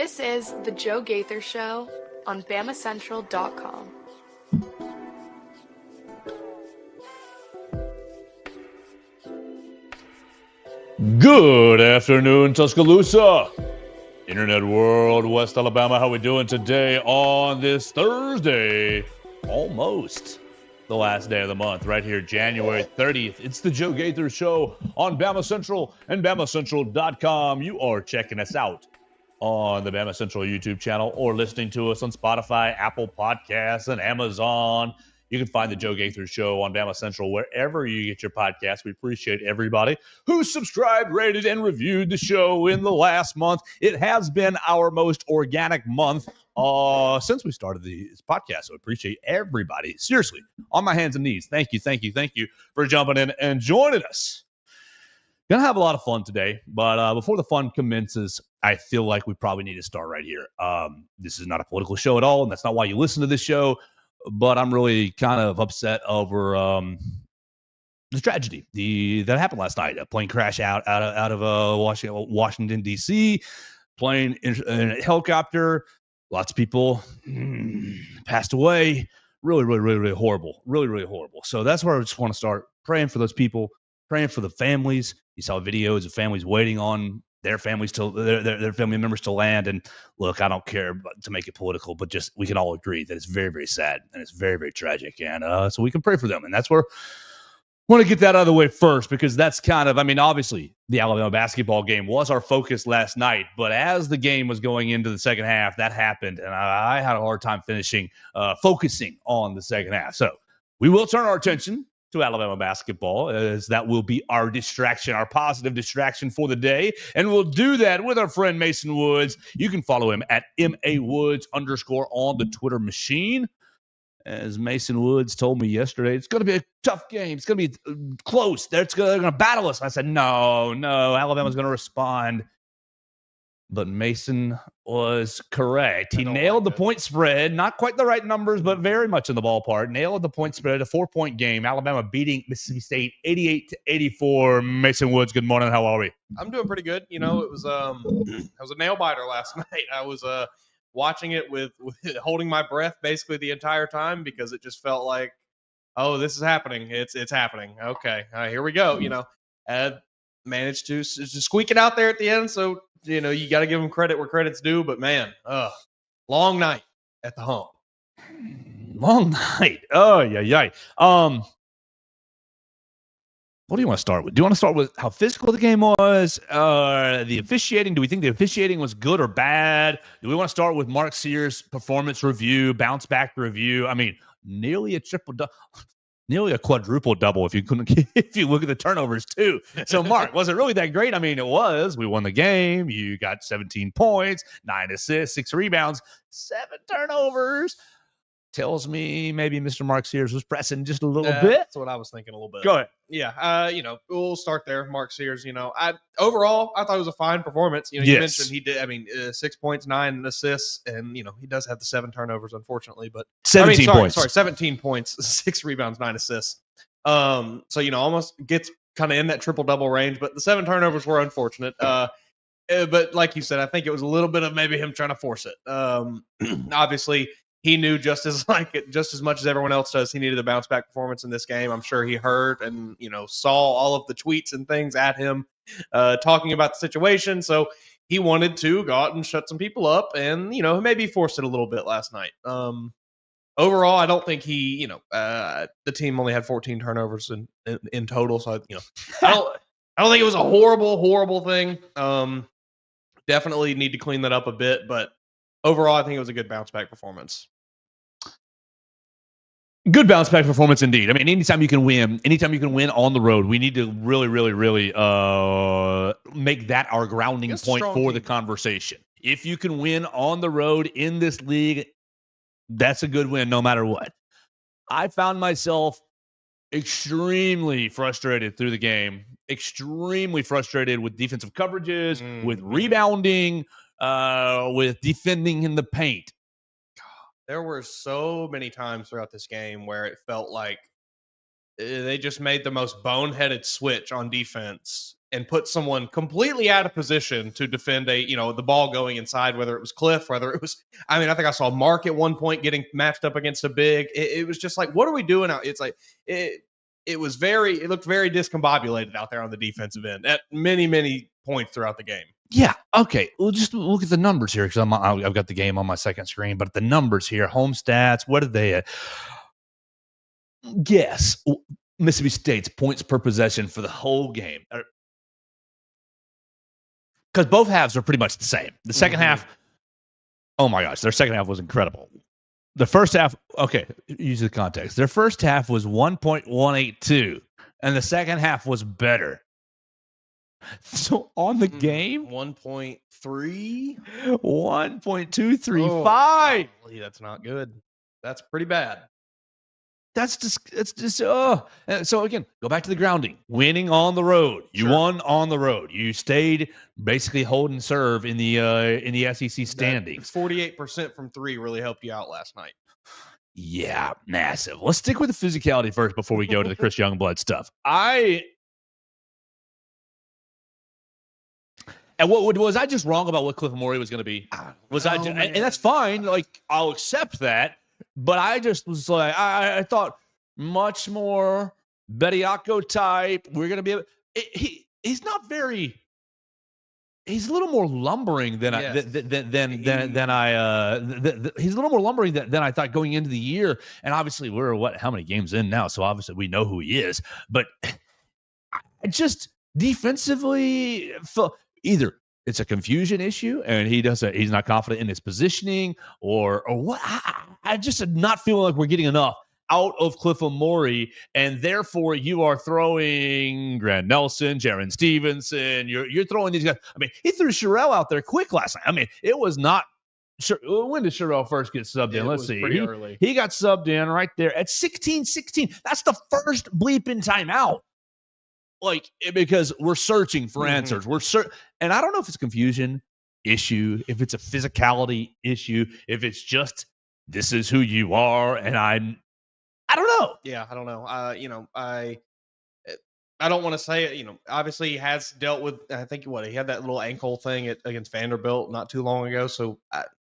This is The Joe Gaither Show on BamaCentral.com. Good afternoon, Tuscaloosa, Internet World, West Alabama. How we doing today on this Thursday? Almost the last day of the month, right here, January 30th. It's the Joe Gaither Show on BamaCentral and BamaCentral.com. You are checking us out on the BamaCentral YouTube channel or listening to us on Spotify, Apple Podcasts, and Amazon. You can find the Joe Gaither Show on BamaCentral wherever you get your podcasts. We appreciate everybody who subscribed, rated, and reviewed the show in the last month. It has been our most organic month since we started this podcast. So I appreciate everybody. Seriously, on my hands and knees. Thank you for jumping in and joining us. Gonna have a lot of fun today, but before the fun commences, I feel like we probably need to start right here. This is not a political show at all, and that's not why you listen to this show. But I'm really kind of upset over the tragedy that happened last night. A plane crash out of Washington D.C. Plane in a helicopter. Lots of people passed away. Really horrible. Really horrible. So that's where I just want to start praying for those people, praying for the families. You saw videos of families waiting on their families to their family members to land. And look, I don't care to make it political, but just we can all agree that it's very sad and it's very tragic. And so we can pray for them. And that's where I want to get that out of the way first, because that's kind of, obviously the Alabama basketball game was our focus last night, but as the game was going into the second half, that happened. And I had a hard time focusing on the second half. So we will turn our attention to Alabama basketball, as that will be our distraction, our positive distraction for the day. And we'll do that with our friend Mason Woods. You can follow him at MAWoods_ on the Twitter machine. As Mason Woods told me yesterday, it's going to be a tough game. It's going to be close. They're going to battle us. And I said, no, Alabama's going to respond. But Mason was correct. He nailed the point spread. Not quite the right numbers, but very much in the ballpark. Nailed the point spread, a 4-point game. Alabama beating Mississippi State 88-84. Mason Woods, good morning. How are we? I'm doing pretty good. It was a nail biter last night. I was watching it with holding my breath basically the entire time, because it just felt like, oh, this is happening. It's happening. Okay, here we go. Managed to squeak it out there at the end. So you got to give them credit where credit's due. But man, long night at the hump. Long night. Oh yeah. What do you want to start with? Do you want to start with how physical the game was? The officiating? Do we think the officiating was good or bad? Do we want to start with Mark Sears' performance review, bounce back review? Nearly a quadruple double if you look at the turnovers too. So Mark, was it really that great? It was. We won the game. You got 17 points, 9 assists, 6 rebounds, 7 turnovers. Tells me maybe Mr. Mark Sears was pressing just a little bit. That's what I was thinking a little bit. Go ahead. Yeah. We'll start there. Mark Sears, overall, I thought it was a fine performance. You mentioned he did, 6 points, 9 assists, and, he does have the 7 turnovers, unfortunately, but 17 points. 17 points, 6 rebounds, 9 assists. So, almost gets kind of in that triple double range, but the 7 turnovers were unfortunate. But like you said, I think it was a little bit of maybe him trying to force it. Obviously, he knew just as much as everyone else does, he needed a bounce back performance in this game. I'm sure he heard and, saw all of the tweets and things at him talking about the situation. So he wanted to go out and shut some people up and, maybe forced it a little bit last night. Overall, I don't think the team only had 14 turnovers in total. So, I don't think it was a horrible thing. Definitely need to clean that up a bit, but overall, I think it was a good bounce back performance. Good bounce back performance indeed. Anytime you can win on the road, we need to really make that our grounding point for the conversation. If you can win on the road in this league, that's a good win no matter what. I found myself extremely frustrated through the game, extremely frustrated with defensive coverages, with rebounding, with defending in the paint. There were so many times throughout this game where it felt like they just made the most boneheaded switch on defense and put someone completely out of position to defend the ball going inside, whether it was Cliff, whether it was, I think I saw Mark at one point getting matched up against a big. It was just like, what are we doing out? It's like, it looked very discombobulated out there on the defensive end at many, many points throughout the game. Yeah. Okay. Well, just look at the numbers here, because I've got the game on my second screen. But the numbers here, home stats, what did they guess? Mississippi State's points per possession for the whole game, because both halves are pretty much the same. The second half, oh my gosh, their second half was incredible. The first half, okay, use the context. Their first half was 1.182, and the second half was better. So on the game, 1.3, 1.235. That's not good. That's pretty bad. It's just so again, go back to the grounding. Winning on the road. You won on the road. You stayed basically hold and serve in the SEC standings. 48% from three really helped you out last night. Yeah, massive. Let's stick with the physicality first before we go to the Chris Youngblood stuff. And was I just wrong about what Cliff Murray was going to be? And that's fine. Like, I'll accept that. But I just was like, I thought much more Bediako type. We're going to be able. He's not very. He's a little more lumbering than he's a little more lumbering than I thought going into the year. And obviously, we're how many games in now? So obviously, we know who he is. But I just defensively, either it's a confusion issue and he's not confident in his positioning, or what. I just am not feeling like we're getting enough out of Cliff Murray, and therefore you are throwing Grant Nelson, Jaron Stevenson. You're throwing these guys. I mean, he threw Sherelle out there quick last night. I mean, it was not. When did Sherelle first get subbed in? Let's see. Early. He got subbed in right there at 16-16. That's the first bleeping timeout. Like, because we're searching for answers. And I don't know if it's a confusion issue, if it's a physicality issue, if it's just this is who you are, and I don't know. Yeah, I don't know. I don't want to say it. Obviously he has dealt with. I think he had that little ankle thing against Vanderbilt not too long ago. So,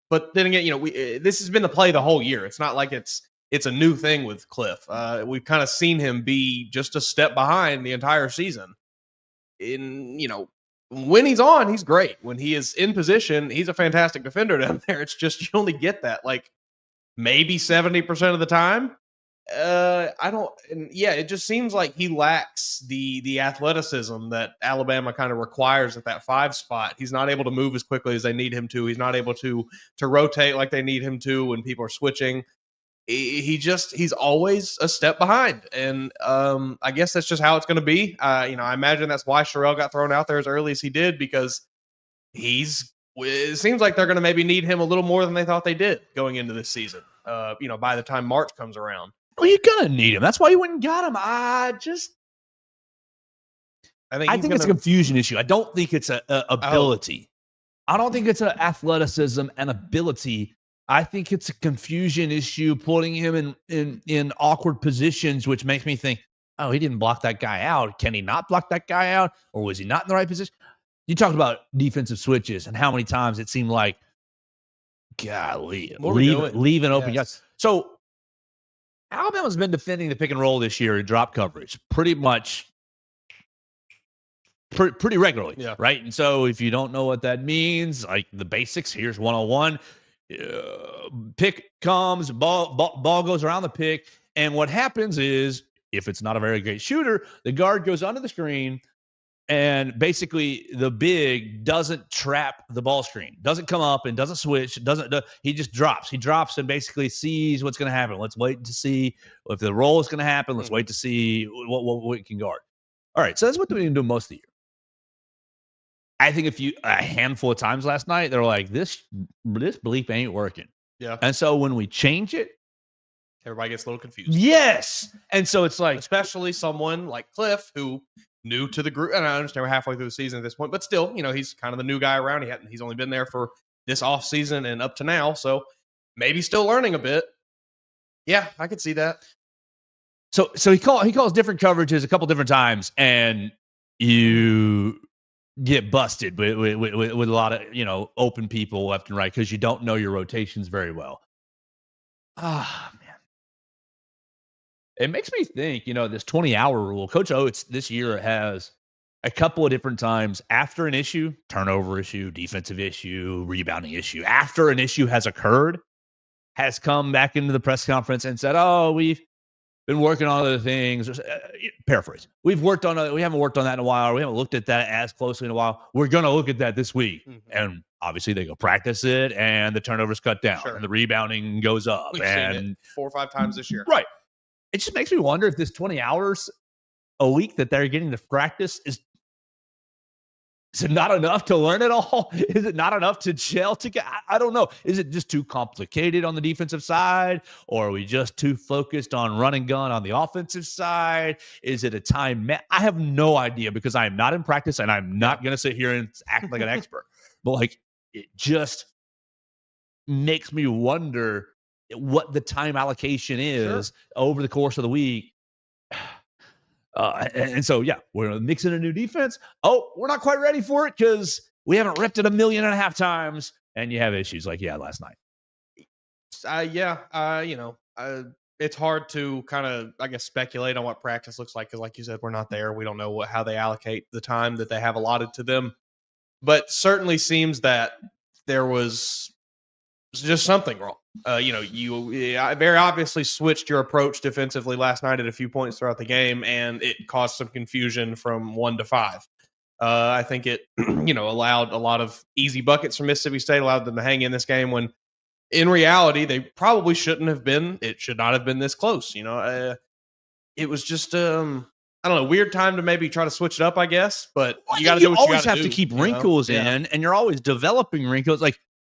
but then again, this has been the play the whole year. It's not like it's a new thing with Cliff. We've kind of seen him be just a step behind the entire season. When he's on, he's great. When he is in position, he's a fantastic defender down there. It's just you only get that like maybe 70% of the time. It just seems like he lacks the athleticism that Alabama kind of requires at that 5 spot. He's not able to move as quickly as they need him to. He's not able to rotate like they need him to when people are switching. He's always a step behind, and I guess that's just how it's going to be. I imagine that's why Sherelle got thrown out there as early as he did, because it seems like they're going to maybe need him a little more than they thought they did going into this season. By the time March comes around. Well, you're going to need him. That's why you went and got him. I think it's a confusion issue. I don't think it's a ability. I don't think it's an athleticism and ability. I think it's a confusion issue, putting him in awkward positions, which makes me think, oh, he didn't block that guy out. Can he not block that guy out? Or was he not in the right position? You talked about defensive switches and how many times it seemed like, golly, leave an open. Yes. So Alabama's been defending the pick and roll this year in drop coverage pretty much pretty regularly, right? And so if you don't know what that means, like the basics, here's 101. Pick comes, ball goes around the pick, and what happens is, if it's not a very great shooter, the guard goes under the screen, and basically the big doesn't trap the ball screen, doesn't come up and doesn't switch, he just drops. He drops and basically sees what's going to happen. Let's wait to see if the roll is going to happen. Let's wait to see what we can guard. All right, so that's what we've been doing most of the year. I think a handful of times last night, they're like, this bleep ain't working. Yeah. And so when we change it, everybody gets a little confused. Yes. And so it's like, especially someone like Cliff, who new to the group, and I understand we're halfway through the season at this point, but still, he's kind of the new guy around. He's only been there for this off season and up to now, so maybe still learning a bit. Yeah, I could see that. So he calls different coverages a couple different times, and you get busted with a lot of, open people left and right because you don't know your rotations very well. Ah, man. It makes me think, this 20-hour rule. Coach Oates this year has a couple of different times after an issue, turnover issue, defensive issue, rebounding issue, after an issue has occurred, has come back into the press conference and said, oh, we've been working on other things. Paraphrase. We haven't worked on that in a while. We haven't looked at that as closely in a while. We're going to look at that this week. Mm-hmm. And obviously they go practice it and the turnovers cut down and the rebounding goes up. We've seen it 4 or 5 times this year. Right. It just makes me wonder if this 20 hours a week that they're getting to practice is it not enough to learn it all? Is it not enough to gel together? I don't know. Is it just too complicated on the defensive side? Or are we just too focused on run and gun on the offensive side? Is it a time? I have no idea because I am not in practice and I'm not going to sit here and act like an expert. But it just makes me wonder what the time allocation is over the course of the week. And so, we're mixing a new defense. Oh, we're not quite ready for it because we haven't ripped it 1.5 million times. And you have issues like last night. It's hard to kind of, I guess, speculate on what practice looks like because, like you said, we're not there. We don't know how they allocate the time that they have allotted to them. But certainly seems that there was just something wrong. You very obviously switched your approach defensively last night at a few points throughout the game, and it caused some confusion from 1 to 5. I think it, allowed a lot of easy buckets from Mississippi State, allowed them to hang in this game when, in reality, they probably shouldn't have been. It should not have been this close. It was just I don't know, weird time to maybe try to switch it up, I guess. But you got to do what you got to do. You always have to keep wrinkles in, and you're always developing wrinkles.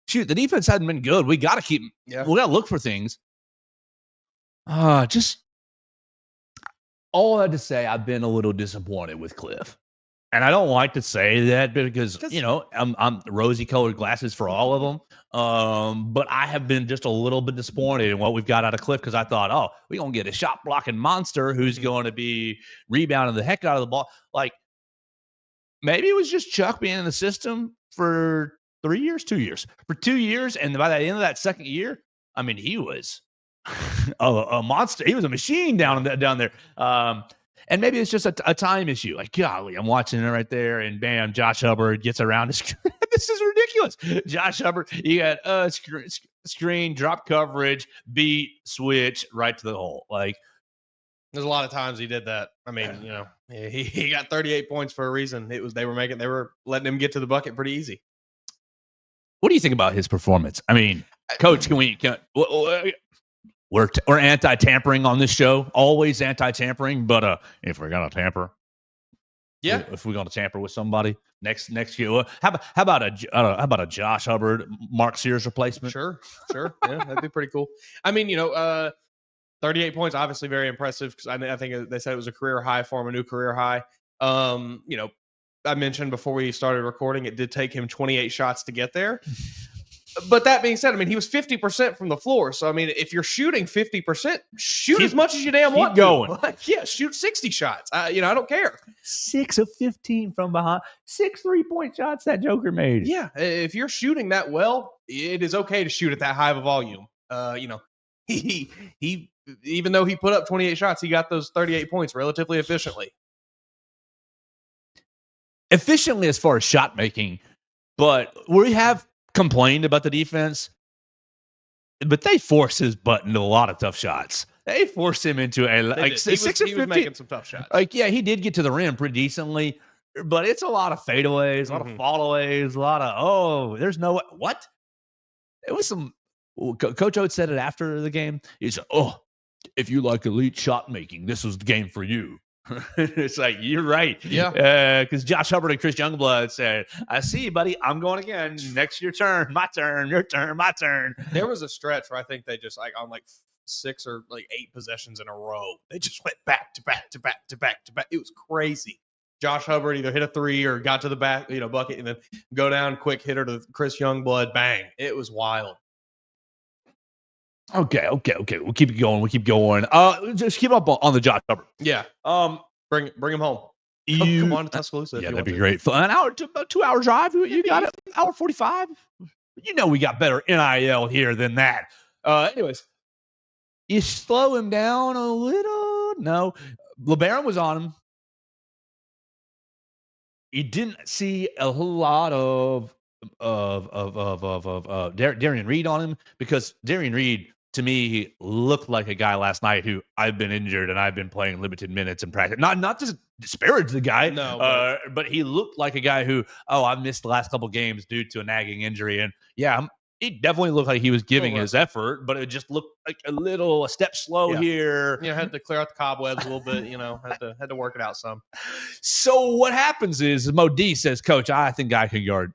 Shoot, the defense hadn't been good. We got to keep. Yeah. We got to look for things. Just all I had to say, I've been a little disappointed with Cliff, and I don't like to say that because I'm rosy-colored glasses for all of them. But I have been just a little bit disappointed in what we've got out of Cliff because I thought, we're gonna get a shot blocking monster who's going to be rebounding the heck out of the ball. Maybe it was just Chuck being in the system for 3 years, 2 years. For 2 years, and by the end of that second year, I mean, he was a monster. He was a machine down there. And maybe it's just a time issue. Golly, I'm watching it right there, and bam, Josh Hubbard gets around the screen. This is ridiculous. Josh Hubbard, you got screen, drop coverage, beat, switch, right to the hole. There's a lot of times he did that. I mean, he got 38 points for a reason. They were letting him get to the bucket pretty easy. What do you think about his performance? I mean, Coach, we're anti-tampering on this show, always anti-tampering. But if we're gonna tamper, if we're gonna tamper with somebody next year, how about a Josh Hubbard, Mark Sears replacement? Sure, yeah, that'd be pretty cool. I mean, 38 points, obviously very impressive because I think they said it was a career high for him, a new career high. I mentioned before we started recording, it did take him 28 shots to get there. But that being said, I mean, he was 50% from the floor. So, I mean, if you're shooting 50%, shoot as much as you damn want. Keep going. Shoot 60 shots. I don't care. 6 of 15 from behind. 6 3-point shots that Joker made. Yeah, if you're shooting that well, it is okay to shoot at that high of a volume. He even though he put up 28 shots, he got those 38 points relatively efficiently. Efficiently as far as shot making, but we have complained about the defense, but they forced his butt into a lot of tough shots. They forced him into a 6 of 15. He was making some tough shots. He did get to the rim pretty decently, but it's a lot of fadeaways, a lot of fallaways, a lot of there's no what. It was some. Coach Oates said it after the game. He said, if you like elite shot making, this was the game for you. It's you're right. Yeah. Because Josh Hubbard and Chris Youngblood said, I see you, buddy. I'm going again. Next, your turn. My turn. Your turn. My turn. There was a stretch where I think they just on 6 or 8 possessions in a row, they just went back to back to back to back to back. It was crazy. Josh Hubbard either hit a 3 or got to the back, bucket, and then go down, quick hitter to Chris Youngblood. Bang. It was wild. Okay. We'll keep it going. Just keep up on the Josh Hubbard. Yeah. Bring him home. Come on to Tuscaloosa. Yeah, if you that'd want be to. great. An hour to about 2 hour drive. You got it. Hour 45. We got better NIL here than that. Anyways, you slow him down a little. No, LeBaron was on him. You didn't see a whole lot of Darian Reed on him, because Darian Reed, to me, looked like a guy last night who I've been injured and I've been playing limited minutes in practice. Not to disparage the guy, No, but he looked like a guy who, I missed the last couple games due to a nagging injury. And yeah, he definitely looked like he was giving his effort, but it just looked like a step slow here. Had to clear out the cobwebs a little bit. Had to work it out some. So what happens is Mo D says, "Coach, I think I can guard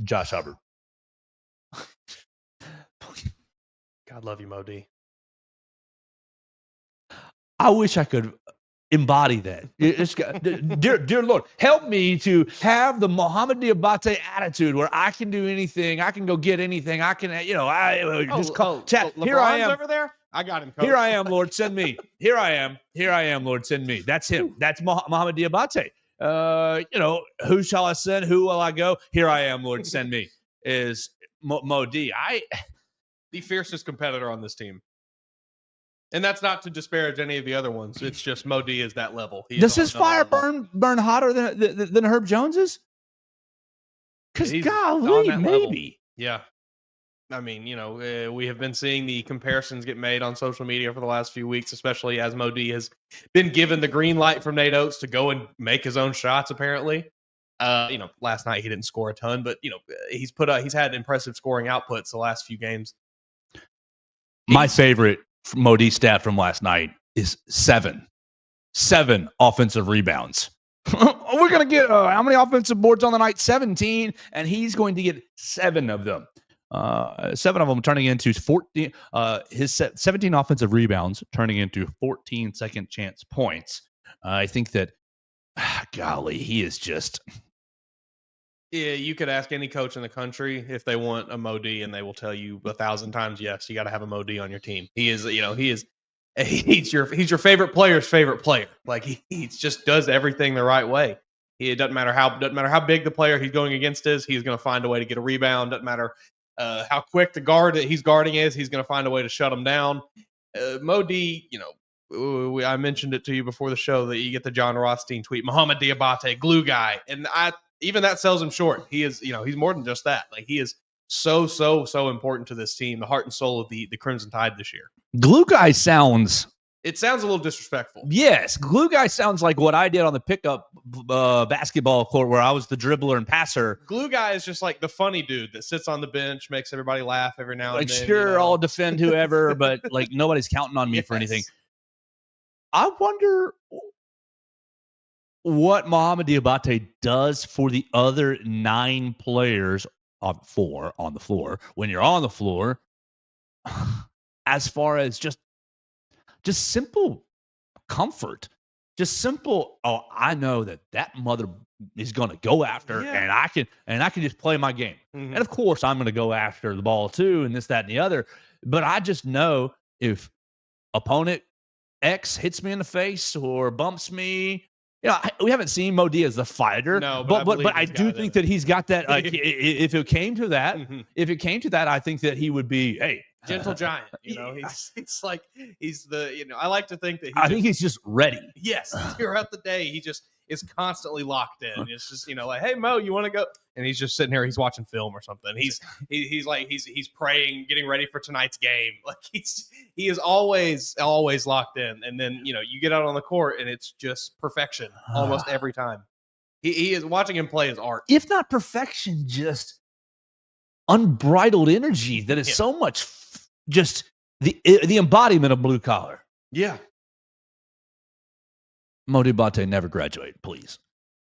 Josh Hubbard." God love you, Mo D. I wish I could embody that. Dear Lord, help me to have the Mohamed Diabate attitude where I can do anything. I can go get anything. I can, just call chat. LeBron's Here I am over there. I got him, Coach. Here I am, Lord, send me. Here I am, Lord, send me. That's him. That's Mohamed Diabate. Who shall I send? Who will I go? Here I am, Lord, send me. Is Mo D. The fiercest competitor on this team. And that's not to disparage any of the other ones. It's just Mo D is that level. Does his fire burn hotter than Herb Jones's? Because golly, maybe. Level. Yeah. I mean, we have been seeing the comparisons get made on social media for the last few weeks, especially as Mo D has been given the green light from Nate Oates to go and make his own shots, apparently. Last night he didn't score a ton, but, he's had impressive scoring outputs the last few games. My favorite Mo D stat from last night is 7 offensive rebounds. We're going to get how many offensive boards on the night? 17, and he's going to get 7 of them. 7 of them turning into 14. His 17 offensive rebounds turning into 14 second chance points. I think that, golly, he is just. Yeah, you could ask any coach in the country if they want a Mo D, and they will tell you 1,000 times, yes, you got to have a Mo D on your team. He's your favorite player's favorite player. Like he just does everything the right way. It doesn't matter how big the player he's going against is. He's going to find a way to get a rebound. Doesn't matter how quick the guard that he's guarding is. He's going to find a way to shut him down. Mo D, I mentioned it to you before the show that you get the John Rothstein tweet, Mohamed Diabate, glue guy, and even that sells him short. He is, he's more than just that. Like he is so important to this team, the heart and soul of the Crimson Tide this year. Glue guy sounds. It sounds a little disrespectful. Yes, glue guy sounds like what I did on the pickup basketball court where I was the dribbler and passer. Glue guy is just like the funny dude that sits on the bench, makes everybody laugh every now and then. Sure, I'll defend whoever, but like nobody's counting on me for anything. I wonder what Mohamed Diabate does for the other 9 players on the floor when you're on the floor, as far as just simple comfort, just simple. Oh, I know that mother is going to go after, and I can just play my game. Mm-hmm. And of course, I'm going to go after the ball too, and this, that, and the other. But I just know if opponent X hits me in the face or bumps me. We haven't seen Mo D as the fighter, no, but I do think that he's got that. Like, if it came to that, I think that he would be gentle giant. He's like he's the. I like to think that. I think he's just ready. Yes, throughout the day, he just is constantly locked in. It's just like, hey Mo, you want to go? And he's just sitting here. He's watching film or something. He's praying, getting ready for tonight's game. Like he is always locked in. And then you get out on the court and it's just perfection almost every time. He is watching him play his art. If not perfection, just unbridled energy that is so much just the embodiment of blue collar. Yeah. Mo Diabate, never graduate, please.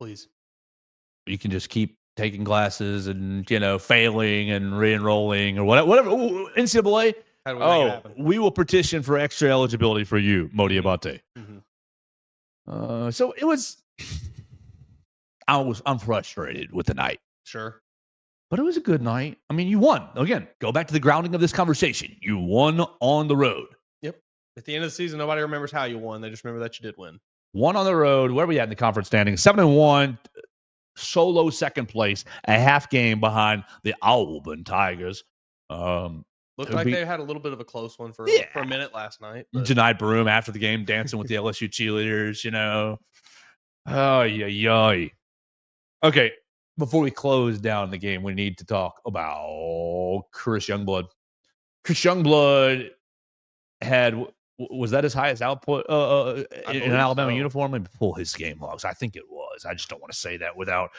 You can just keep taking classes and failing and re-enrolling or whatever. NCAA. How do we make it happen? We will petition for extra eligibility for you, Mo Diabate. Mm-hmm. So it was. I'm frustrated with the night. Sure. But it was a good night. I mean, you won. Again, go back to the grounding of this conversation. You won on the road. Yep. At the end of the season, nobody remembers how you won. They just remember that you did win. 1 on the road. Where are we at in the conference standings? 7-1. Solo second place, a half game behind the Auburn Tigers. Looked like they had a little bit of a close one for a minute last night. Denied Broom after the game, dancing with the LSU cheerleaders, Oh, yeah. Okay, before we close down the game, we need to talk about Chris Youngblood. Chris Youngblood was that his highest output in an Alabama uniform? Let me pull his game logs. I think it was. I just don't want to say that without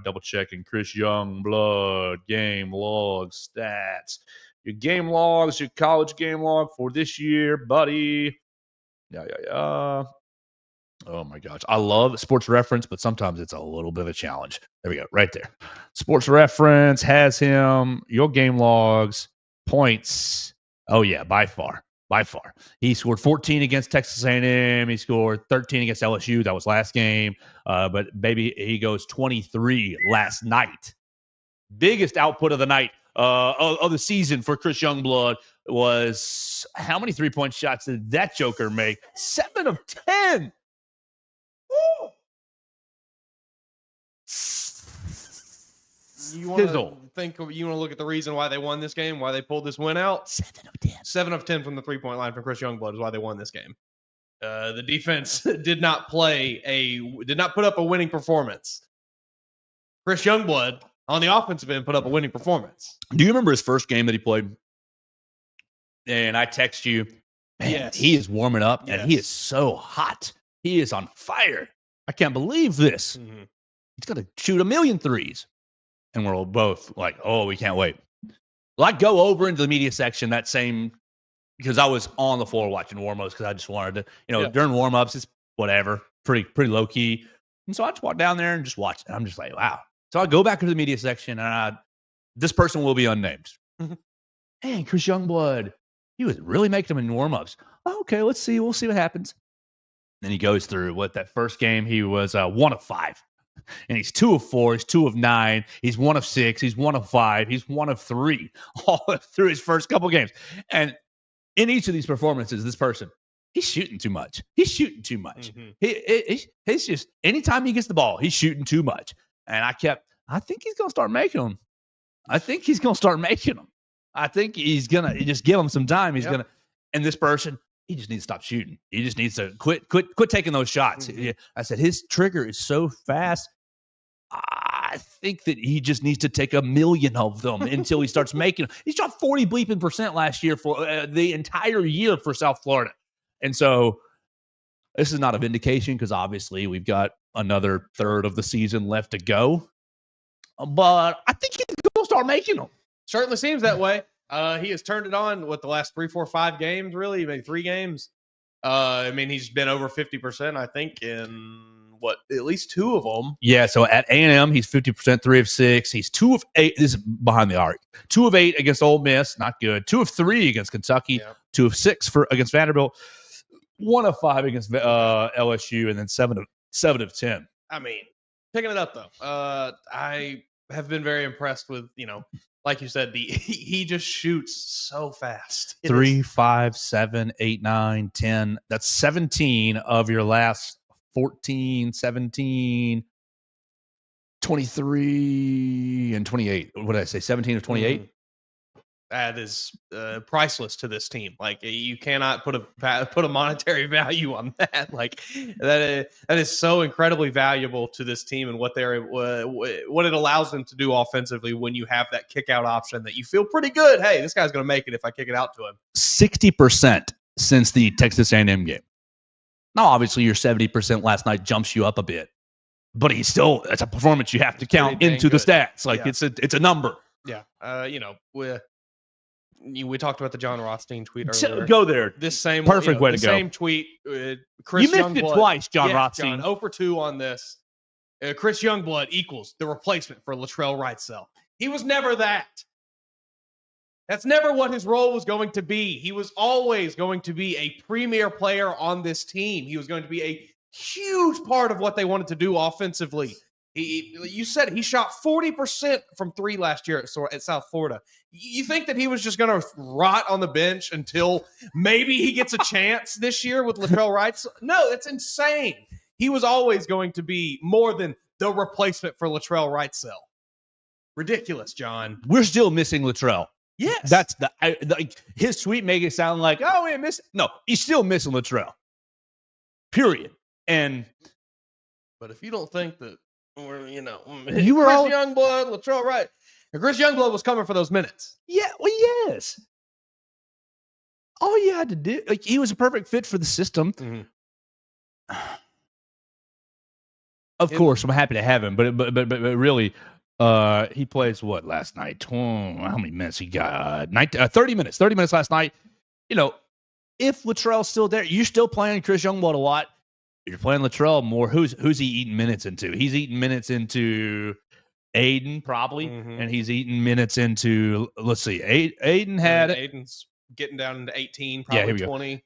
double checking. Chris Youngblood game logs stats. Your game logs, your college game log for this year, buddy. Yeah. Oh my gosh. I love Sports Reference, but sometimes it's a little bit of a challenge. There we go. Right there. Sports Reference has him. Your game logs, points. Oh yeah, by far. He scored 14 against Texas A&M. He scored 13 against LSU. That was last game. But baby, he goes 23 last night. Biggest output of the night of the season for Chris Youngblood was how many 3-point shots did that joker make? 7 of 10. Woo! You want to look at the reason why they won this game, why they pulled this win out? 7 of 10. 7 of 10 from the 3-point line from Chris Youngblood is why they won this game. The defense did not put up a winning performance. Chris Youngblood on the offensive end put up a winning performance. Do you remember his first game that he played? And I text you, man, yes. He is warming up, and he is so hot. He is on fire. I can't believe this. Mm-hmm. He's going to shoot 1,000,000 threes. And we're both like, oh, we can't wait. Well, I go over into the media section because I was on the floor watching warm-ups because I just wanted to, during warm-ups, it's whatever, pretty low key. And so I just walk down there and just watch. And I'm just like, wow. So I go back into the media section and this person will be unnamed. Mm-hmm. Hey, Chris Youngblood, he was really making them in warm-ups. Oh, okay, let's see. We'll see what happens. Then he goes through that first game. He was 1 of 5. And he's 2 of 4. He's 2 of 9. He's 1 of 6. He's 1 of 5. He's 1 of 3 all through his first couple games. And in each of these performances, this person, he's shooting too much. Mm-hmm. He's just, anytime he gets the ball, he's shooting too much. And I think he's going to start making them. I think he's going to just give him some time. And this person, he just needs to stop shooting. He just needs to quit taking those shots. Mm-hmm. I said, his trigger is so fast. I think that he just needs to take 1,000,000 of them until he starts making them. He shot 40% last year for the entire year for South Florida. And so this is not a vindication because obviously we've got another third of the season left to go. But I think he's going to start making them. Certainly seems that way. He has turned it on with the last 3, 4, 5 games, really, maybe 3 games. He's been over 50%, I think, in at least 2 of them. Yeah, so at A&M, he's 50%, 3 of 6. He's 2 of 8. This is behind the arc. 2 of 8 against Ole Miss, not good. 2 of 3 against Kentucky. Yeah. 2 of 6 against Vanderbilt. 1 of 5 against LSU, and then 7 of 10. Picking it up though. I have been very impressed with like you said, he just shoots so fast. 3, 5, 7, 8, 9, 10. That's 17 of your last 14, 17, 23, and 28. What did I say? 17 of 28? Mm-hmm. That is priceless to this team. Like, you cannot put a monetary value on that. Like, that is so incredibly valuable to this team and what it allows them to do offensively when you have that kick out option that you feel pretty good. Hey, this guy's going to make it if I kick it out to him. 60% since the Texas A&M game. Now, obviously, your 70% last night jumps you up a bit, but it's a performance you have to count into the stats. Like, it's a number. Yeah. We talked about the John Rothstein tweet earlier. Go there. This same perfect way to go. Same tweet. Chris you missed it twice, John Rothstein. 0 for 2 on this. Chris Youngblood equals the replacement for Latrell Wrightsell. He was never that. That's never what his role was going to be. He was always going to be a premier player on this team. He was going to be a huge part of what they wanted to do offensively. You said he shot 40% from 3 last year at South Florida. You think that he was just going to rot on the bench until maybe he gets a chance this year with Latrell Wright? No, that's insane. He was always going to be more than the replacement for Latrell Wrightsell. Ridiculous, John. We're still missing Latrell. Yes. That's his tweet make it sound like, oh, we miss. No, he's still missing Latrell. Period. But if you don't think that we're, you were Chris Youngblood, Latrell Wright, and Chris Youngblood was coming for those minutes. Yeah, well, yes. All you had to do, he was a perfect fit for the system. Mm-hmm. Of course, I'm happy to have him, but really, he plays what last night? How many minutes he got? 30 minutes. 30 minutes last night. If Latrell's still there, you're still playing Chris Youngblood a lot. You're playing Latrell more. Who's he eating minutes into? He's eating minutes into Aiden probably, and he's eating minutes into. Let's see, Aiden's getting down into 18, probably 20.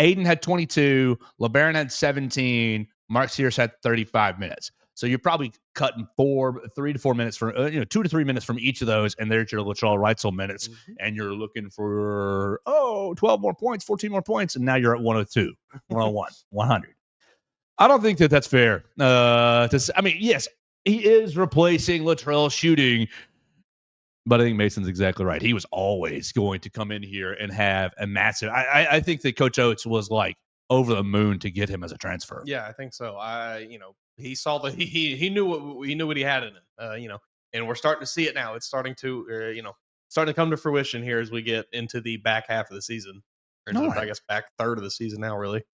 Aiden had 22. LeBaron had 17. Mark Sears had 35 minutes. So you're probably cutting 3 to 4 minutes from 2 to 3 minutes from each of those, and there's your Latrell Wrightsell minutes, and you're looking for 12 more points, 14 more points, and now you're at 102, 101, 100. I don't think that's fair. Yes, he is replacing Latrell shooting, but I think Mason's exactly right. He was always going to come in here and have a massive. I think that Coach Oates was like over the moon to get him as a transfer. Yeah, I think so. He saw that he knew what he had in him. And we're starting to see it now. It's starting to come to fruition here as we get into the back half of the season. I guess back third of the season now, really.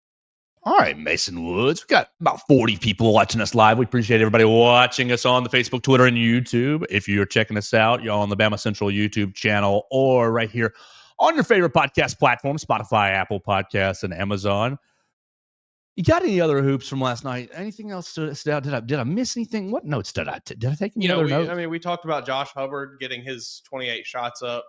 All right, Mason Woods. We've got about 40 people watching us live. We appreciate everybody watching us on the Facebook, Twitter, and YouTube. If you're checking us out, you're on the BamaCentral YouTube channel or right here on your favorite podcast platform, Spotify, Apple Podcasts, and Amazon. You got any other hoops from last night? Anything else stood out? Did I miss anything? What notes did I take any other notes? We talked about Josh Hubbard getting his 28 shots up.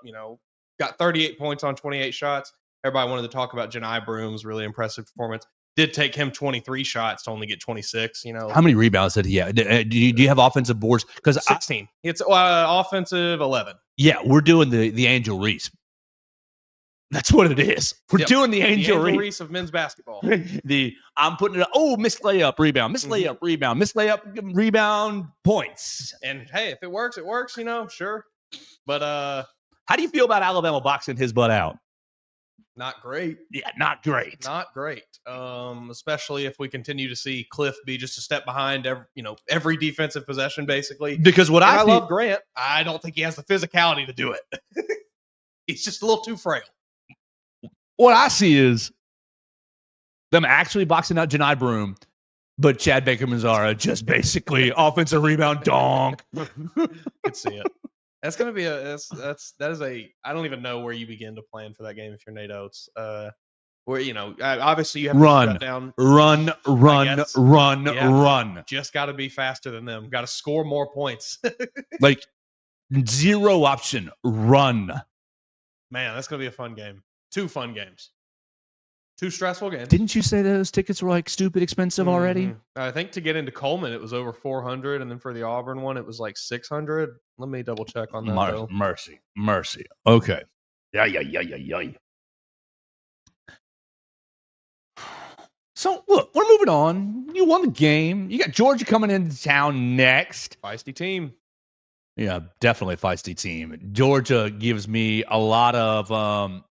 Got 38 points on 28 shots. Everybody wanted to talk about Janai Broom's really impressive performance. Did take him 23 shots to only get 26. How many rebounds did he have? Do you have offensive boards? Because 16. It's offensive 11. Yeah, we're doing the Angel Reese. That's what it is. We're doing the Angel Reese of men's basketball. I'm putting it up. Oh, missed layup, rebound, missed layup, rebound, missed layup, rebound, points. And hey, if it works, it works. Sure. But how do you feel about Alabama boxing his butt out? Not great. Yeah, not great. Not great. Especially if we continue to see Cliff be just a step behind every defensive possession, basically. Because I love Grant, I don't think he has the physicality to do it. He's just a little too frail. What I see is them actually boxing out Janai Broom, but Chad Baker-Mazara just basically offensive rebound donk. Could see it. That's going to be I don't even know where you begin to plan for that game if you're Nate Oates. Obviously you have to shut down. Run. Just got to be faster than them. Got to score more points. Like zero option, run. Man, that's going to be a fun game. 2 fun games. 2 stressful games. Didn't you say those tickets were like stupid expensive already? I think to get into Coleman, it was over $400, and then for the Auburn one, it was like $600. Let me double check on that. Though. Mercy. Okay. Yeah. So look, we're moving on. You won the game. You got Georgia coming into town next. Feisty team. Yeah, definitely a feisty team. Georgia gives me a lot of.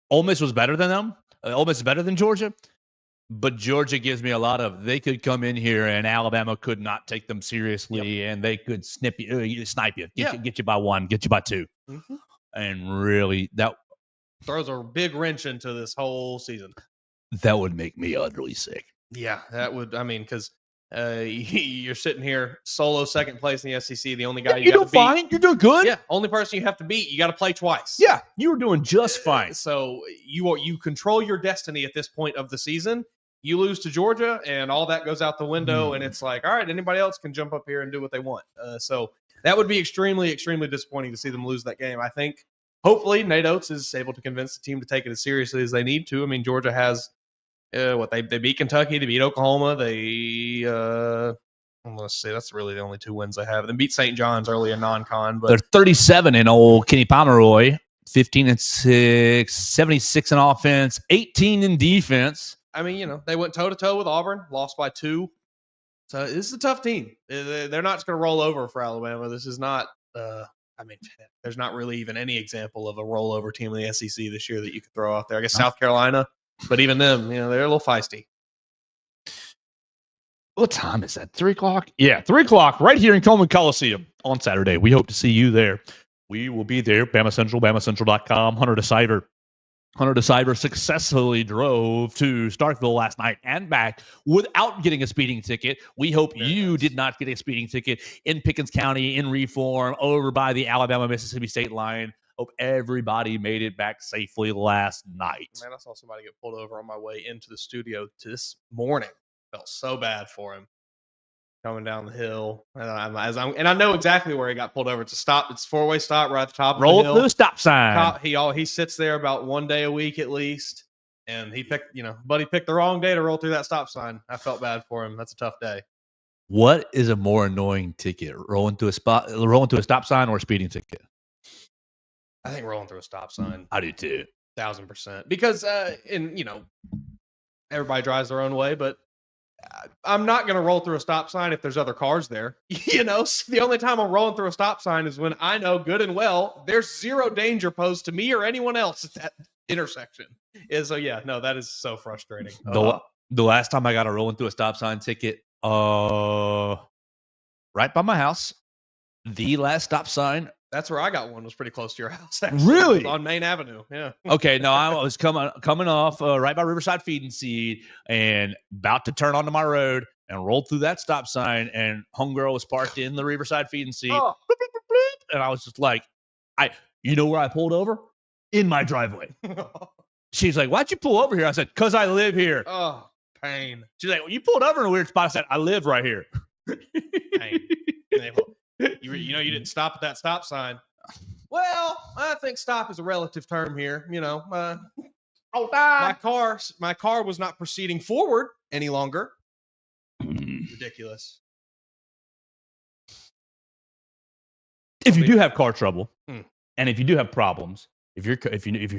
Ole Miss was better than them. Ole Miss is better than Georgia, but Georgia gives me a lot of. They could come in here and Alabama could not take them seriously, and they could snipe you, get you by 1, get you by 2, and really that throws a big wrench into this whole season. That would make me utterly sick. Yeah, that would. Because you're sitting here solo second place in the SEC. The only guy you're doing fine. You're doing good. Yeah, only person you have to beat. You got to play twice. Yeah, you were doing just fine. So you control your destiny at this point of the season. You lose to Georgia, and all that goes out the window. And it's like, all right, anybody else can jump up here and do what they want. So that would be extremely, extremely disappointing to see them lose that game. I think hopefully Nate Oates is able to convince the team to take it as seriously as they need to. Georgia has. They beat Kentucky, they beat Oklahoma, they let's see. That's really the only 2 wins they have. They beat St. John's early in non-con, but They're 37 in old Kenny Pomeroy, 15-6, 76 in offense, 18 in defense. I mean, they went toe-to-toe with Auburn, lost by 2. So this is a tough team. They're not just going to roll over for Alabama. This is not there's not really even any example of a rollover team in the SEC this year that you could throw out there. I guess South Carolina, but even them, they're a little feisty. What time is that? 3 o'clock? Yeah, 3 o'clock right here in Coleman Coliseum on Saturday. We hope to see you there. We will be there. BamaCentral, BamaCentral.com. Hunter DeCyber successfully drove to Starkville last night and back without getting a speeding ticket. We hope you did not get a speeding ticket in Pickens County, in Reform, over by the Alabama-Mississippi state line. Hope everybody made it back safely last night. Man, I saw somebody get pulled over on my way into the studio this morning. Felt so bad for him coming down the hill. And I know exactly where he got pulled over. It's a stop. It's a 4-way stop right at the top of the hill. Roll through the stop sign. He sits there about 1 day a week at least. And he picked the wrong day to roll through that stop sign. I felt bad for him. That's a tough day. What is a more annoying ticket? Rolling through a stop sign or a speeding ticket? I think rolling through a stop sign. I do too. 1,000%. Because everybody drives their own way, but I'm not going to roll through a stop sign if there's other cars there. The only time I'm rolling through a stop sign is when I know good and well there's zero danger posed to me or anyone else at that intersection. And so, that is so frustrating. The last time I got a rolling through a stop sign ticket, right by my house, the last stop sign. That's where I got one. Was pretty close to your house. Actually. Really? On Main Avenue. Yeah. Okay. No, I was coming off right by Riverside Feed and Seed and about to turn onto my road and rolled through that stop sign, and homegirl was parked in the Riverside Feed and Seed. Oh. Bloop, bloop, bloop, bloop, and I was just like, you know where I pulled over? In my driveway. She's like, why'd you pull over here? I said, 'cause I live here. Oh, pain. She's like, well, you pulled over in a weird spot. I said, I live right here. Pain. You didn't stop at that stop sign. Well, I think stop is a relative term here. My car was not proceeding forward any longer. Ridiculous. If you do have car trouble, and if you do have problems, if you're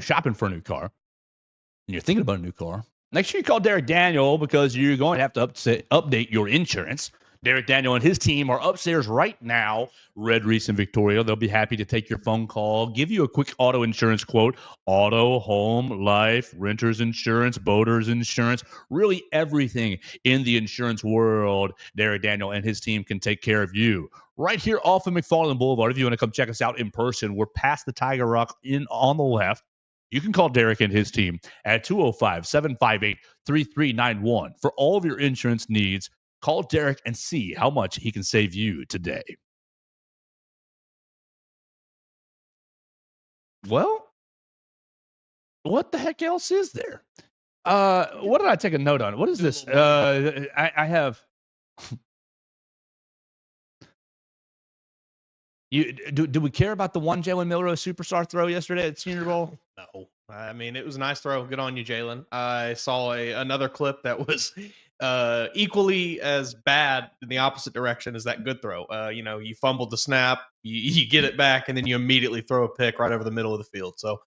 shopping for a new car and you're thinking about a new car, make sure you call Derek Daniel, because you're going to have to update your insurance. Derek Daniel and his team are upstairs right now, Red Reese and Victoria. They'll be happy to take your phone call, give you a quick auto insurance quote, auto, home, life, renter's insurance, boater's insurance, really everything in the insurance world. Derek Daniel and his team can take care of you. Right here off of McFarland Boulevard. If you want to come check us out in person, we're past the Tiger Rock on the left. You can call Derek and his team at 205-758-3391 for all of your insurance needs. Call Derek and see how much he can save you today. Well, what the heck else is there? What did I take a note on? What is this? I have. Do we care about the one Jalen Milroe superstar throw yesterday at Senior Bowl? No. I mean, it was a nice throw. Good on you, Jalen. I saw another clip that was equally as bad in the opposite direction as that good throw. You fumbled the snap, you get it back, and then you immediately throw a pick right over the middle of the field. So,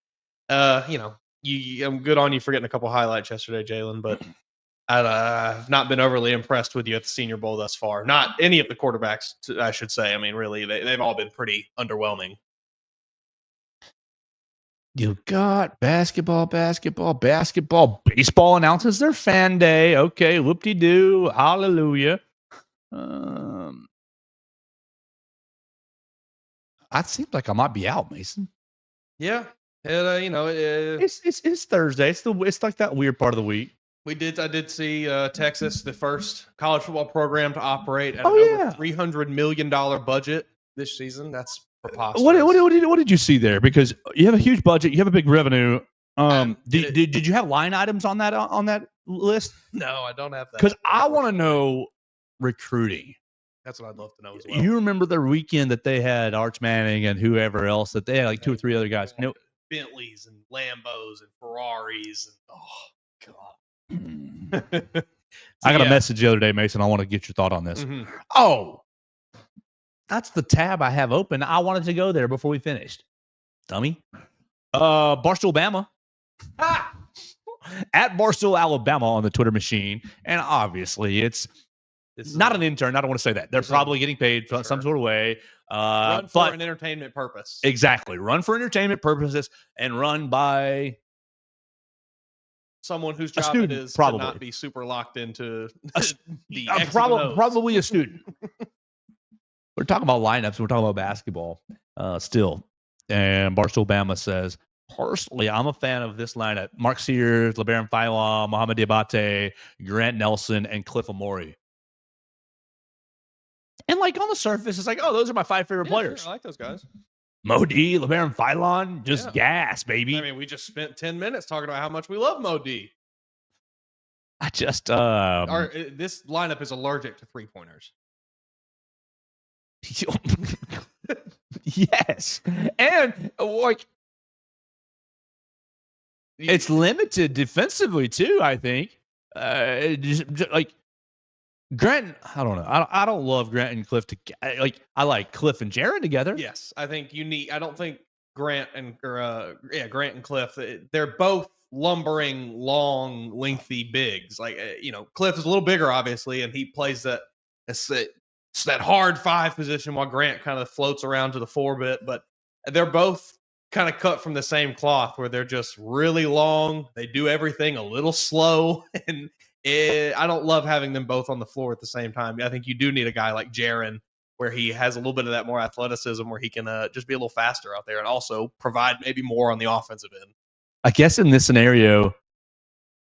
I'm good on you for getting a couple highlights yesterday, Jalen, but I've not been overly impressed with you at the Senior Bowl thus far. Not any of the quarterbacks, I should say. I mean, really, they've all been pretty underwhelming. You got basketball. Baseball announces their fan day. Okay, whoop-de-doo. Hallelujah. It seems like I might be out, Mason. Yeah. It's Thursday. It's like that weird part of the week. I did see Texas, the first college football program to operate at over $300 million budget this season. That's preposterous. What did you see there? Because you have a huge budget, you have a big revenue. Did you have line items on that list? No, I don't have that. Because I want to know recruiting. That's what I'd love to know as well. You remember the weekend that they had Arch Manning and whoever else, that they had like 2 or 3 other guys. No, Bentleys and Lambos and Ferraris and I got a message the other day, Mason. I want to get your thought on this. Mm-hmm. Oh, that's the tab I have open. I wanted to go there before we finished. Dummy. Barstool, Bama. At Barstool, Alabama on the Twitter machine. And obviously, it's not an intern. I don't want to say that. They're probably getting paid some sort of way. Run for an entertainment purpose. Exactly. Run for entertainment purposes and run by someone whose job it is to not be super locked into probably a student. We're talking about lineups. We're talking about basketball still. And Barstool Bama says, personally, I'm a fan of this lineup. Mark Sears, LeBaron Philon, Mohamed Diabate, Grant Nelson, and Cliff Amore. And like on the surface, it's like, oh, those are my 5 favorite players. Sure, I like those guys. Mo D, LeBaron Philon, just gas, baby. I mean, we just spent 10 minutes talking about how much we love Mo D. I just this lineup is allergic to 3-pointers. Yes, and like it's limited defensively too. I think just like Grant. I don't know. I don't love Grant and Cliff I like Cliff and Jaron together. Yes, I think you need. I don't think Grant and Cliff. They're both lumbering, long, lengthy bigs. Like Cliff is a little bigger, obviously, and he plays that hard 5 position while Grant kind of floats around to the 4 bit. But they're both kind of cut from the same cloth, where they're just really long. They do everything a little slow, and I don't love having them both on the floor at the same time. I think you do need a guy like Jaron, where he has a little bit of that more athleticism, where he can just be a little faster out there and also provide maybe more on the offensive end. I guess in this scenario,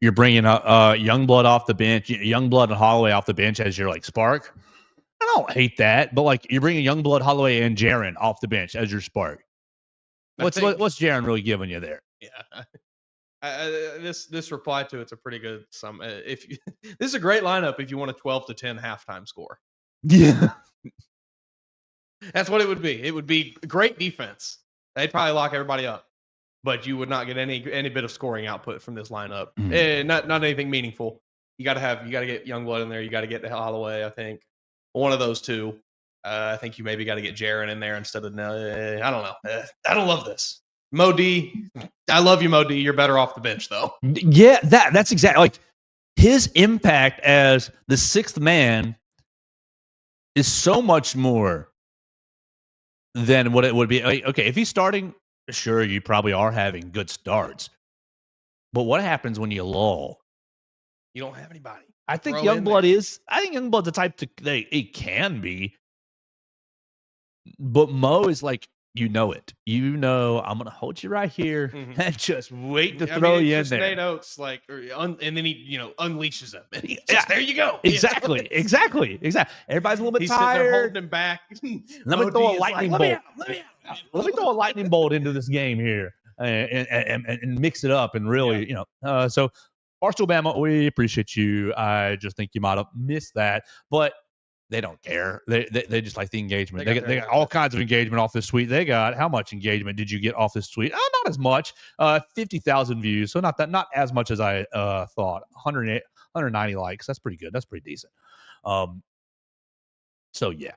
you're bringing Youngblood off the bench, Youngblood and Holloway off the bench as your like spark. I don't hate that, but like you're bringing Youngblood, Holloway, and Jaron off the bench as your spark. What's Jaron really giving you there? Yeah, this reply to it's a pretty good sum. This is a great lineup if you want a 12-10 halftime score. Yeah, that's what it would be. It would be great defense. They'd probably lock everybody up, but you would not get any bit of scoring output from this lineup. Not anything meaningful. You got to get Youngblood in there. You got to get to Holloway. I think one of those two. I think you maybe got to get Jaron in there instead of I don't know. I don't love this. Mo D, I love you, Mo D. You're better off the bench though. Yeah, that's exactly like his impact as the 6th man is so much more than what it would be. Okay, if he's starting, sure, you probably are having good starts. But what happens when you lull? You don't have anybody. I think Youngblood's the type it can be. But Mo is like, I'm going to hold you right here and just wait to throw you in there. Nate Oates, and then he, unleashes him. And there you go. Exactly. Everybody's a little bit tired. They're holding him back. Let me throw a lightning bolt. Let me throw a lightning bolt into this game here and mix it up and really, so Barstool Bama, we appreciate you. I just think you might have missed that, but they don't care. They just like the engagement. They got all kinds of engagement off this tweet. They got how much engagement did you get off this tweet? Not as much. 50,000 views. So not as much as I thought. 190 likes. That's pretty good. That's pretty decent. So yeah.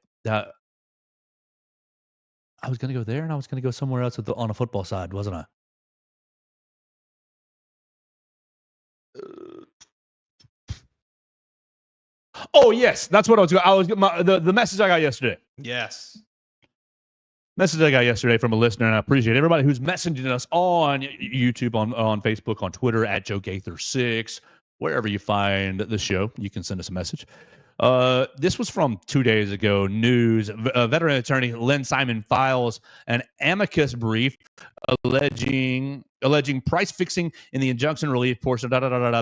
I was gonna go there and I was gonna go somewhere else on the football side, wasn't I? Oh yes, that's what the message I got yesterday. Yes. Message I got yesterday from a listener, and I appreciate everybody who's messaging us on YouTube, on Facebook, on Twitter at Joe Gaither 6, wherever you find the show, you can send us a message. This was from 2 days ago. News: veteran attorney Lynn Simon files an amicus brief alleging price fixing in the injunction relief portion.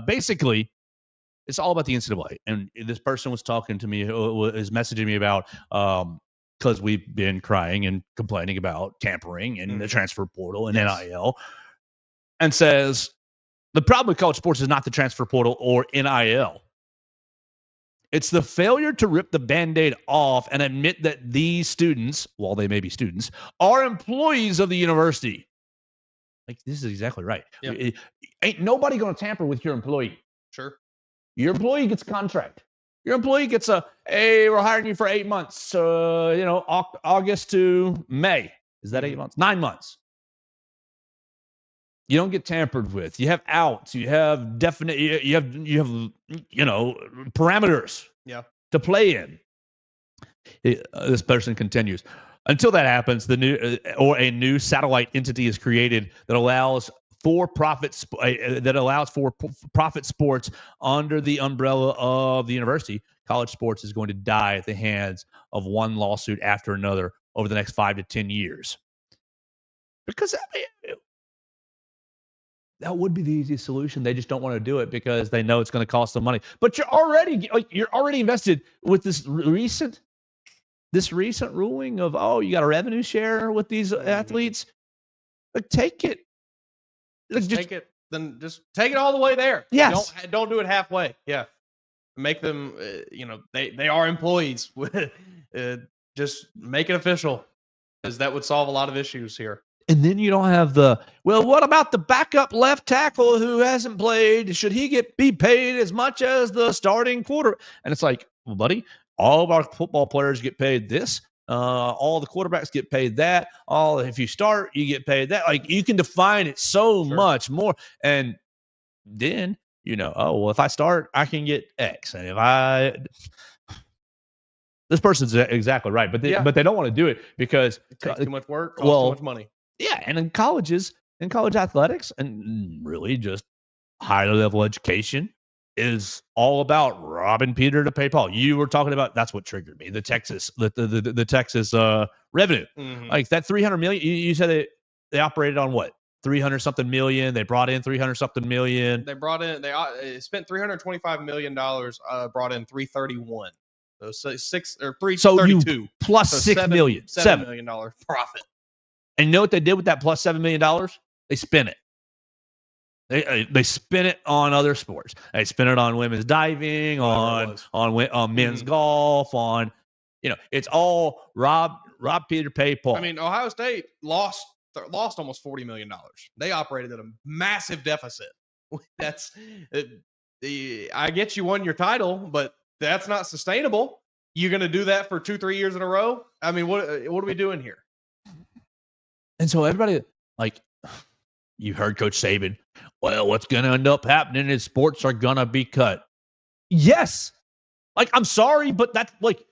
Basically, it's all about the NCAA. And this person was talking to me, is messaging me about because we've been crying and complaining about tampering and the transfer portal and NIL, and says the problem with college sports is not the transfer portal or NIL. It's the failure to rip the Band-Aid off and admit that these students, while they may be students, are employees of the university. Like, this is exactly right. Yep. Ain't nobody going to tamper with your employee. Sure. Your employee gets a contract. Your employee gets hey, we're hiring you for 8 months. August to May. Is that 8 months? 9 months. You don't get tampered with. You have outs. You have definite. You have parameters. Yeah. To play in. This person continues. Until that happens, a new satellite entity is created that allows for profit sports under the umbrella of the university. College sports is going to die at the hands of one lawsuit after another over the next 5 to 10 years. Because that would be the easiest solution. They just don't want to do it because they know it's going to cost them money. But you're already invested with this recent ruling of, you got a revenue share with these athletes. Like, take it. Take it. Then just take it all the way there. Yes. Don't do it halfway. Yeah. Make them, they are employees. Just make it official, because that would solve a lot of issues here. And then you don't have what about the backup left tackle who hasn't played? Should he be paid as much as the starting quarter? And it's like, well, buddy, all of our football players get paid this. All the quarterbacks get paid that. If you start, you get paid that. Like, you can define it so much more. And then, if I start, I can get X. And this person's exactly right. But they don't want to do it because it takes too much work, costs too much money. Yeah, and in college athletics, and really just higher level education is all about robbing Peter to pay Paul. You were talking about, that's what triggered me, the Texas revenue. Mm-hmm. Like that 300 million. You said they operated on what? 300 something million. They brought in 300 something million. They spent $325 million. Brought in 331. So 332. So you plus so $6 million. $7 million profit. And you know what they did with that plus $7 million? They spent it. They spent it on other sports. They spent it on women's diving, on men's golf, on it's all rob Peter, pay Paul. I mean, Ohio State lost almost $40 million. They operated at a massive deficit. That's I get you won your title, but that's not sustainable. You're going to do that for 2-3 years in a row? I mean, what are we doing here? And so everybody, like, you heard Coach Saban, well, what's going to end up happening is sports are going to be cut. Yes. Like, I'm sorry, but that's like,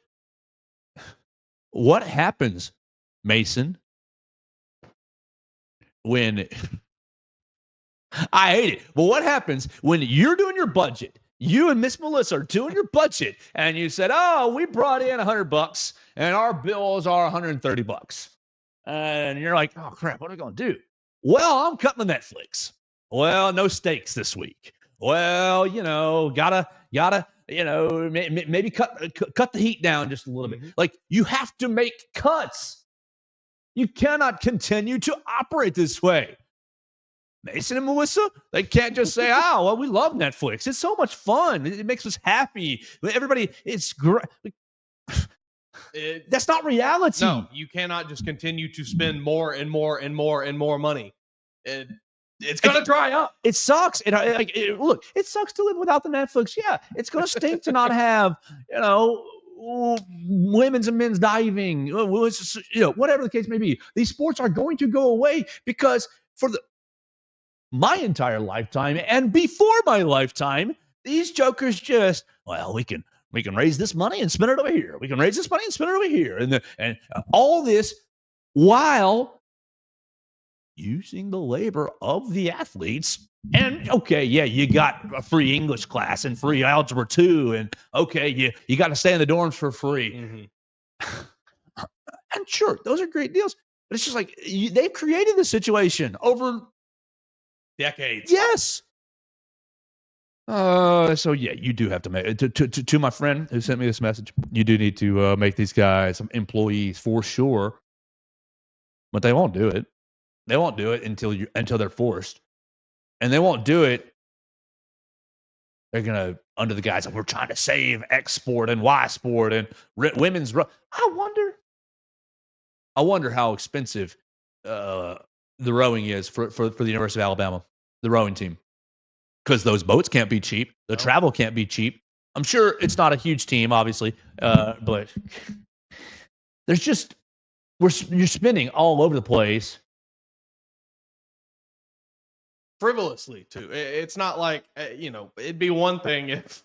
what happens, Mason, when I hate it, but what happens when you're doing your budget? You and Miss Melissa are doing your budget, and you said, we brought in $100 and our bills are $130. And you're like, oh, crap, what are we going to do? Well, I'm cutting the Netflix. Well, no steaks this week. Well, gotta, maybe cut the heat down just a little bit. Like, you have to make cuts. You cannot continue to operate this way. Mason and Melissa, they can't just say, we love Netflix. It's so much fun. It makes us happy. Everybody, it's great. That's not reality. No, you cannot just continue to spend more and more and more and more money. It's going to dry up. It sucks. Look, it sucks to live without the Netflix. Yeah, it's going to stink to not have, women's and men's diving, whatever the case may be. These sports are going to go away because for my entire lifetime and before my lifetime, these jokers just, we can raise this money and spend it over here. We can raise this money and spend it over here. And all this while using the labor of the athletes. And, you got a free English class and free Algebra 2. And, you got to stay in the dorms for free. Mm-hmm. And sure, those are great deals. But it's just like they've created this situation over decades. Yes. You do have to make to my friend who sent me this message. You do need to make these guys some employees for sure, but they won't do it. They won't do it until they're forced, and they won't do it. They're gonna under the guise of we're trying to save X sport and Y sport and women's. I wonder how expensive the rowing is for the University of Alabama, the rowing team. because those boats can't be cheap. The travel can't be cheap. I'm sure it's not a huge team, obviously, but there's just you're spending all over the place. Frivolously too. It's not like it'd be one thing if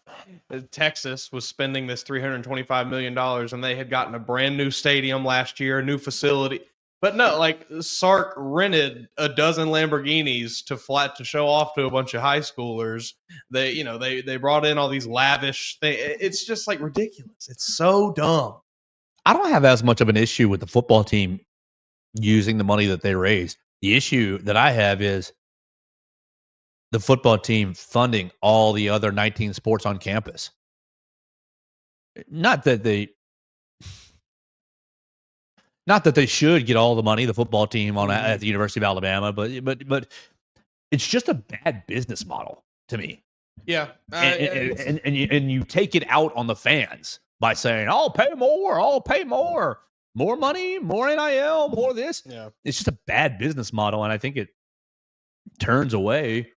Texas was spending this $325 million and they had gotten a brand new stadium last year, a new facility. But no, like Sark rented a dozen Lamborghinis to show off to a bunch of high schoolers. They brought in all these lavish things. It's just like ridiculous. It's so dumb. I don't have as much of an issue with the football team using the money that they raised. The issue that I have is the football team funding all the other 19 sports on campus. Not that they should get all the money, the football team at the University of Alabama, but it's just a bad business model to me. Yeah, and you take it out on the fans by saying, "I'll pay more, more money, more NIL, more this." Yeah, it's just a bad business model, and I think it turns away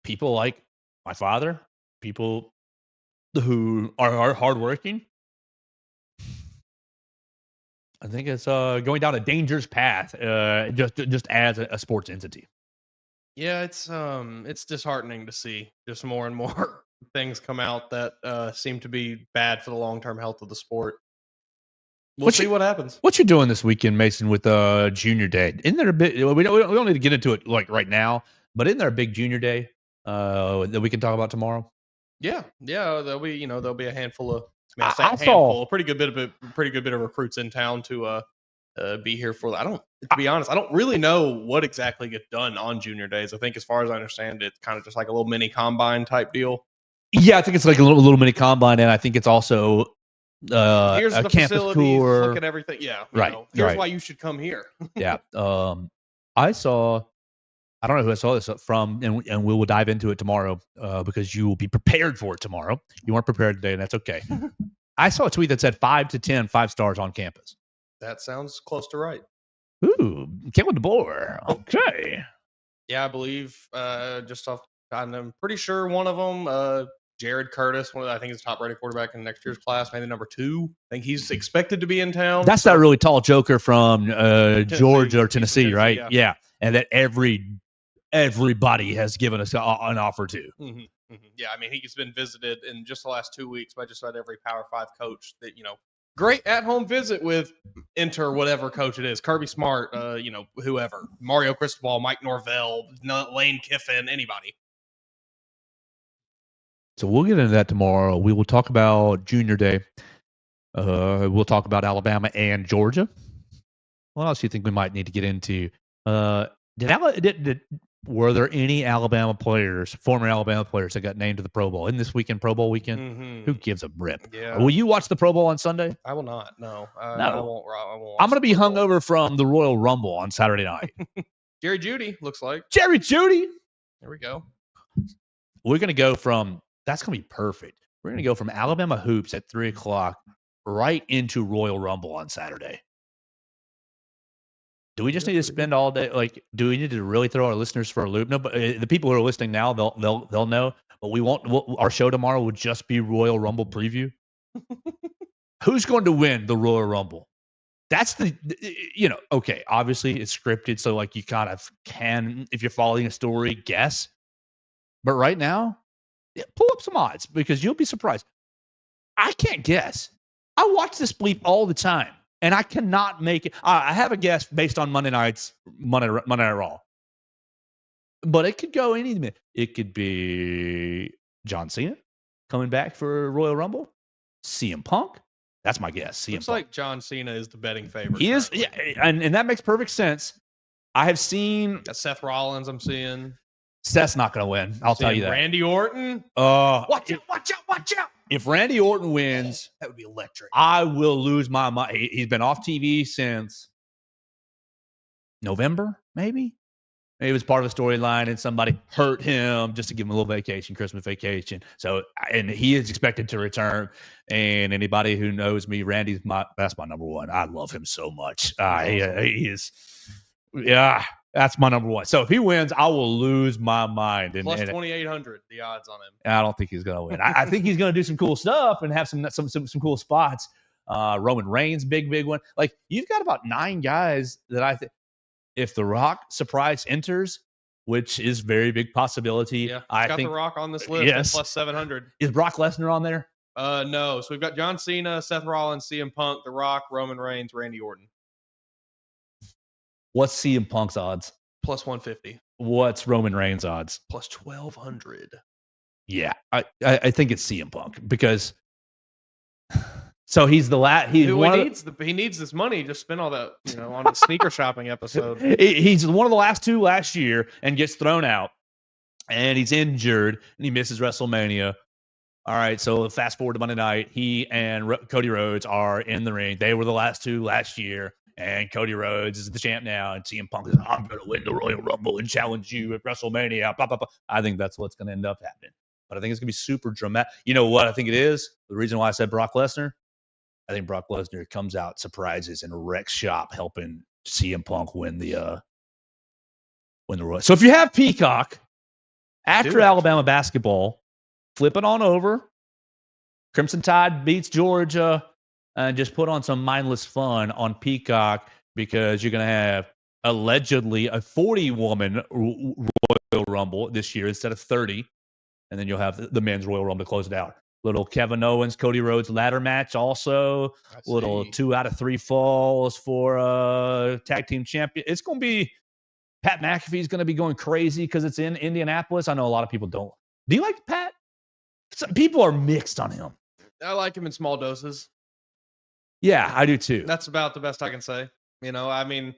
people like my father, people who are hardworking. I think it's going down a dangerous path, just as a sports entity. Yeah, it's disheartening to see just more and more things come out that seem to be bad for the long-term health of the sport. We'll see what happens. What you doing this weekend, Mason, with Junior Day? Isn't there a bit? We don't need to get into it like right now, but isn't there a big Junior Day that we can talk about tomorrow? Yeah. There'll be a handful of. I saw a pretty good bit of recruits in town to be here for. To be honest, I don't really know what exactly gets done on Junior Days. I think, as far as I understand, it's kind of just like a little mini combine type deal. Yeah, I think it's like a little mini combine, and I think it's also here's a the campus tour. Look at everything. Yeah, right. Here's why you should come here. Yeah. I saw. I don't know who I saw this from, and we will dive into it tomorrow because you will be prepared for it tomorrow. You weren't prepared today, and that's okay. I saw a tweet that said 5 to 10 5-stars on campus. That sounds close to right. Ooh, came with the board. Okay. Yeah, I believe I'm pretty sure one of them, Jared Curtis, I think he's the top-rated quarterback in next year's class, maybe number 2. I think he's expected to be in town. That's that really tall joker from Georgia or Tennessee, right? Yeah. And that everybody has given us an offer to. Mm-hmm. Mm-hmm. Yeah, I mean, he's been visited in just the last 2 weeks by just about every Power 5 coach that, great at-home visit with enter whatever coach it is. Kirby Smart, whoever. Mario Cristobal, Mike Norvell, Lane Kiffin, anybody. So we'll get into that tomorrow. We will talk about Junior Day. We'll talk about Alabama and Georgia. What else do you think we might need to get into? Were there any former Alabama players that got named to the Pro Bowl? Isn't this weekend Pro Bowl weekend? Mm-hmm. Who gives a rip? Yeah. Will you watch the Pro Bowl on Sunday? I will not. No. No. I won't. I'm going to be hungover from the Royal Rumble on Saturday night. Jerry Jeudy, looks like. Jerry Jeudy. There we go. We're going to go from – that's going to be perfect. We're going to go from Alabama hoops at 3 o'clock right into Royal Rumble on Saturday. Do we just need to spend all day? Like, do we need to really throw our listeners for a loop? No, but the people who are listening now, they'll know. But we won't. Our show tomorrow would just be Royal Rumble preview. Who's going to win the Royal Rumble? That's okay. Obviously, it's scripted, so like you kind of can, if you're following a story, guess. But right now, pull up some odds because you'll be surprised. I can't guess. I watch this bleep all the time. And I cannot make it. I have a guess based on Monday Night Raw. But it could go any minute. It could be John Cena coming back for Royal Rumble. CM Punk. That's my guess. Looks like John Cena is the betting favorite. He is. Yeah, and that makes perfect sense. I have seen. Seth Rollins, I'm seeing. Seth's not going to win. I'll tell you that. Randy Orton. Watch out. If Randy Orton wins, that would be electric. I will lose my mind. He's been off TV since November, maybe. Maybe it was part of the storyline and somebody hurt him just to give him a little vacation, Christmas vacation. So, and he is expected to return. And anybody who knows me, that's my number one. I love him so much. He is, yeah. That's my number one. So if he wins, I will lose my mind. Plus 2,800, the odds on him. I don't think he's going to win. I think he's going to do some cool stuff and have some cool spots. Roman Reigns, big one. Like, you've got about 9 guys that I think, if The Rock surprise enters, which is very big possibility. Yeah, I got think The Rock on this list. Yes. Plus 700. Is Brock Lesnar on there? No. So we've got John Cena, Seth Rollins, CM Punk, The Rock, Roman Reigns, Randy Orton. What's CM Punk's odds? Plus 150. What's Roman Reigns' odds? Plus 1,200. Yeah, I think it's CM Punk because so he's the last. He needs this money to spend all that on a sneaker shopping episode. He's one of the last 2 last year and gets thrown out, and he's injured and he misses WrestleMania. All right, so fast forward to Monday night. He and Cody Rhodes are in the ring. They were the last 2 last year. And Cody Rhodes is the champ now, and CM Punk is, I'm going to win the Royal Rumble and challenge you at WrestleMania. Blah, blah, blah. I think that's what's going to end up happening. But I think it's going to be super dramatic. You know what I think it is? The reason why I said Brock Lesnar? I think Brock Lesnar comes out, surprises, and wrecks shop, helping CM Punk win the Royal. So if you have Peacock, after Alabama basketball, flip it on over. Crimson Tide beats Georgia. And just put on some mindless fun on Peacock because you're going to have allegedly a 40-woman Royal Rumble this year instead of 30. And then you'll have the men's Royal Rumble to close it out. Little Kevin Owens, Cody Rhodes ladder match also. Little 2 out of 3 falls for tag team champion. It's going to be – Pat McAfee's going to be going crazy because it's in Indianapolis. I know a lot of people don't. Do you like Pat? Some people are mixed on him. I like him in small doses. Yeah, I do too. That's about the best I can say. I mean,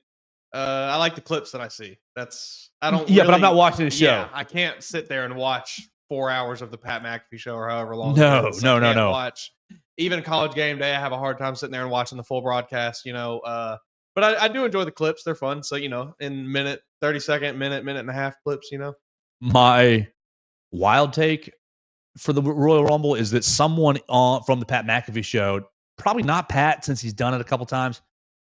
I like the clips that I see. But I'm not watching the show. Yeah, I can't sit there and watch 4 hours of the Pat McAfee show or however long. No. Watch even College Game Day. I have a hard time sitting there and watching the full broadcast. But I do enjoy the clips. They're fun. So in minute, 30-second, minute and a half clips. My wild take for the Royal Rumble is that someone from the Pat McAfee show. Probably not Pat since he's done it a couple times,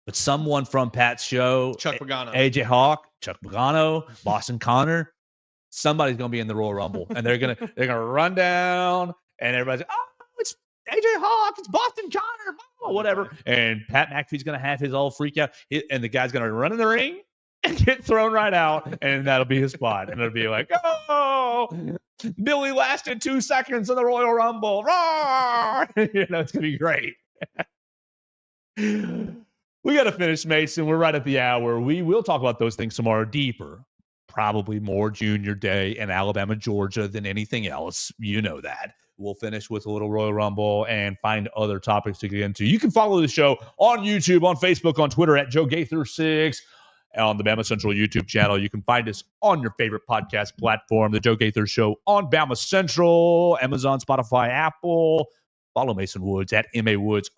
but someone from Pat's show, Chuck Pagano, AJ Hawk, Chuck Pagano, Boston Connor, somebody's going to be in the Royal Rumble, and they're going to run down, and everybody's like, oh, it's AJ Hawk, it's Boston Connor, whatever, and Pat McAfee's going to have his all freak out, and the guy's going to run in the ring and get thrown right out, and that'll be his spot, and it'll be like, oh, Billy lasted 2 seconds in the Royal Rumble, roar! It's going to be great. We got to finish, Mason. We're right at the hour. We will talk about those things tomorrow deeper. Probably more Junior Day and Alabama, Georgia than anything else. You know that. We'll finish with a little Royal Rumble and find other topics to get into. You can follow the show on YouTube, on Facebook, on Twitter at Joe Gaither 6, on the BamaCentral YouTube channel. You can find us on your favorite podcast platform, The Joe Gaither Show on BamaCentral, Amazon, Spotify, Apple. Follow Mason Woods at MAWoods_.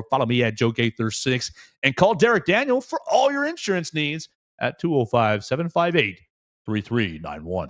Follow me at Joe Gaither 6. And call Derek Daniel for all your insurance needs at 205-758-3391.